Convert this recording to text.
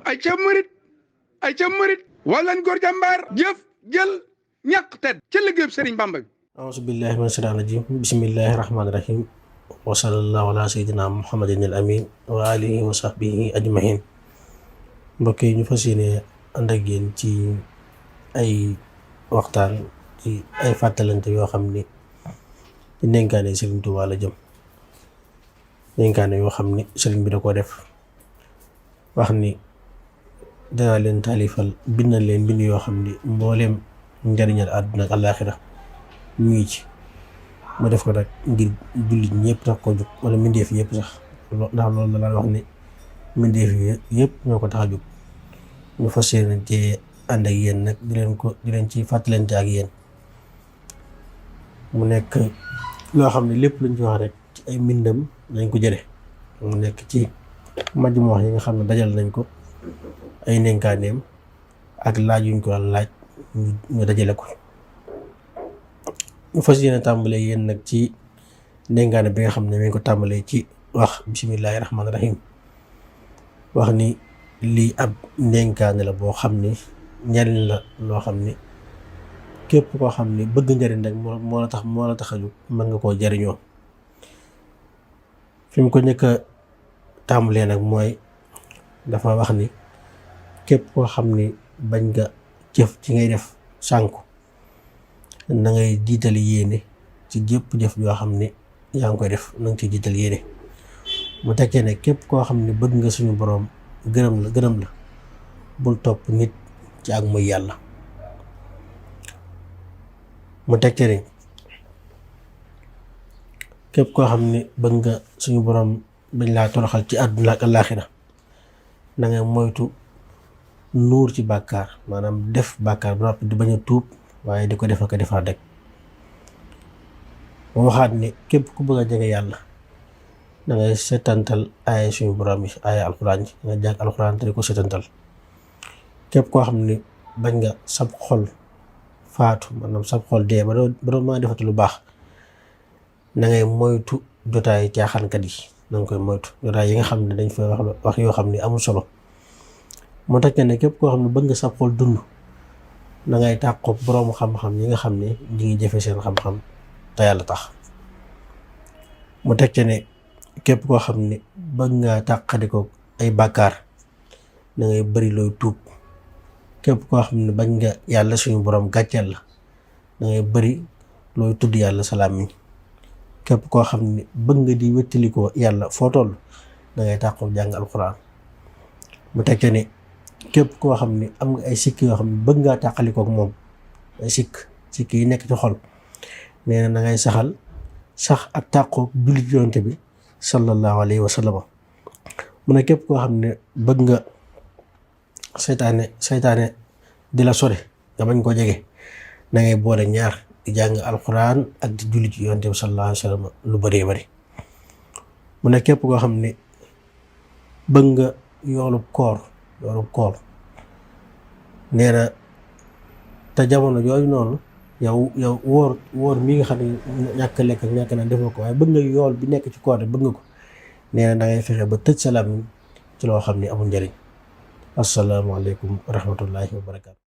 ay ca murit walan góor jàmbaar jëf jël ñàkk tedd ca liggéeyub Sëriñ Bamba bi. auzu billahi mina shaytaani rajim bismillahi rahmaani rahim wa sallallahu ala sayyidina muhammadin al amin wa alihi wa sahbihi ajmahin. mbokk yi ñu fas yéene ànd ak yéen ci ay waxtaan ci ay fàttalante yoo xam ni ci ndénkaane Sëriñ Tuubaa la jëm, ndénkaane yoo xam ni sëriñ bi da ko def wax ni danaa leen taalifal bindal leen bind yoo xam ni mbooleem njariñal àdduna ak àllaaxira ñu ngi ci. ma def ko nag ngir jullit ñëpp tax ko jóg, wala mbindeef yëpp sax, ndax loolu la wax ni mbindeef yëpp ñoo ko tax a jóg. ñu fas yéene ci ànd ak yéen nag di leen ci fàttalante ak yéen. mu nekk loo xam ne lépp luñ ci wax rek ci ay mbindam lañ ko jële, mu nekk ci majmu wax yi nga xam ne dajal nañ ko, ay ndénkaaneem ak laaj yuñ ko daan laaj ñu dajale ko. ñu fas yéene tàmbalee yéen nag ci ndénkaane bi nga xam ne mi ngi ko tàmbalee ci wax bismillahi rahmaani rahim. wax ni lii ab ndénkaane la boo xam ni njariñ la loo xam ni képp koo xam ni bëgg njariñ rek moo la tax a jóg mën nga koo jariñoo. fi mu ko njëkk a tàmbalee nag mooy dafa wax ni képp koo xam ni bañ nga jëf ci ngay def sànku, na ngay jiital yéene ci jëpp jëf joo xam ni yaa ngi koy def, na nga ci jiital yéene. mu tekkee ne képp koo xam ne bëgg nga suñu boroom gërëm la bul topp nit ci ak muy yàlla. mu tekkee ne képp koo xam ne bëgg nga suñu boroom bañ laa toroxal ci àdduna ak àllaaxira na nga moytu nuur ci bàkkaar, maanaam def bàkkaar ba noppi di bañ a tuub waaye di ko def ak defaat rek. mu waxaat ni képp ku bëgg a jege yàlla da ngay setantal aaya suñu borom yi, aaya alxuraan yi nga jàng alxuraan te di ko setantal. képp koo xam ne bañ nga sab xol faatu, maanaam sab xol dee ba doo maa defati lu baax, na ngay moytu jotaay caaxaankat yi, na nga koy moytu jotaay yi nga xam ne dañ fay wax yoo xam ne amul solo. moo tax ne képp koo xam ne bëgg nga sab xol dund, na ngay tàqoog boroomu xam-xam yi nga xam ne ñi ngi jëfe seen xam-xam te yàlla tax. mu teg ci ne képp koo xam ne bëgg ngaa tàqadikoog ay bàkkaar, na ngay bari looy tuub. képp koo xam ne bañ nga yàlla suñu borom gàcceel la, na ngay bari looy tudd yàlla salaam mi. képp koo xam ne bëgg nga di wéttalikoo yàlla foo toll, na ngay tàqoog jàng alxuraan. mu teg ci ne képp koo xam ne am nga ay sikk yoo xam ne bëgg ngaa tàqalikook moom, ay sikk yi nekk ci xol, nee na ngay sax ak tàqook jullit yonte bi sallallahu alayhi wa sallam. mu ne képp koo xam ne bëgg nga seytaane di la sore nga bañ koo jege, na ngay boole ñaar di jàng alxuraan ak di jullit ci yonte bi sallallahu alayhi wa sallam lu bëree bëri. mu ne képp koo xam ne bëgg nga yoolub koor nee na te jamono yooyu noonu yow wóor mi nga xam ne ñàkk lekk ak ñàkk naan defoo ko, waaye bëgg nga yool bi nekk ci koor bëgg nga ko, nee na da ngay fexe ba tëj salaam ci loo xam ne amul njëriñ. asalaamaaleykum wa rahmatullahi wa barakaatu.